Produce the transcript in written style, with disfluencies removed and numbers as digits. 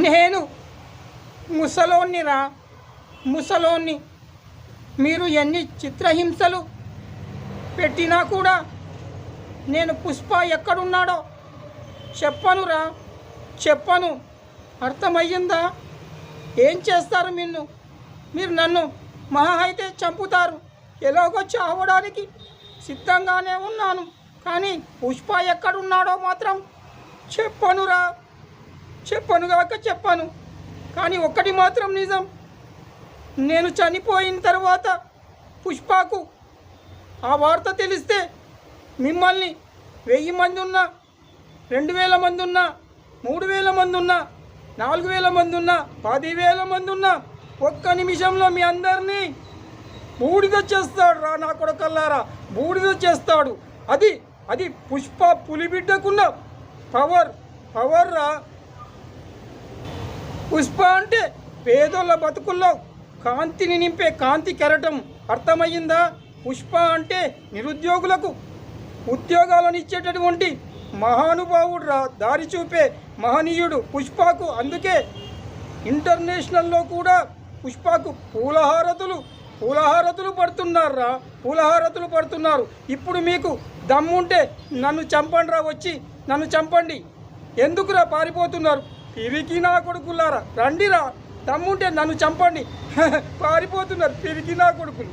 నేను ముసలోన్నిరా, ముసలోన్ని. మీరు ఎన్ని చిత్రహింసలు పెట్టినా కూడా నేను పుష్ప ఎక్కడున్నాడో చెప్పనురా, చెప్పను. అర్థమయ్యిందా? ఏం చేస్తారు మీరు నన్ను మహా అయితే చంపుతారు. ఎలాగో చావడానికి సిద్ధంగానే ఉన్నాను, కానీ పుష్ప ఎక్కడున్నాడో మాత్రం చెప్పనురా, చెప్పనుగాక చెప్పను. కానీ ఒక్కటి మాత్రం నిజం, నేను చనిపోయిన తర్వాత పుష్పకు ఆ వార్త తెలిస్తే మిమ్మల్ని 1000 మంది ఉన్నా, 2000 మంది ఉన్నా, 3000 మంది ఉన్నా, 4000 మంది ఉన్నా, 10,000 మంది ఉన్నా, ఒక్క నిమిషంలో మీ అందరినీ బూడిద చేస్తాడు రా నా కొడుకల్లారా, బూడిద చేస్తాడు. అది పుష్ప పులిబిడ్డకున్న పవర్ రా. పుష్ప అంటే పేదోళ్ళ బతుకుల్లో కాంతిని నింపే కాంతి కెరటం. అర్థమయ్యిందా? పుష్ప అంటే నిరుద్యోగులకు ఉద్యోగాలను ఇచ్చేటటువంటి మహానుభావుడు రా, దారి చూపే మహనీయుడు పుష్పకు. అందుకే ఇంటర్నేషనల్లో కూడా పుష్పకు పూలహారతులు పడుతున్నారు రా, పూలహారతులు పడుతున్నారు. ఇప్పుడు మీకు దమ్ముంటే నన్ను చంపండి రా, వచ్చి నన్ను చంపండి. ఎందుకురా పారిపోతున్నారు? పిరికి నా కొడుకులారా, రండిరా, దమ్ముంటే నన్ను చంపండి. పారిపోతున్నారు పిరికి నా కొడుకులు.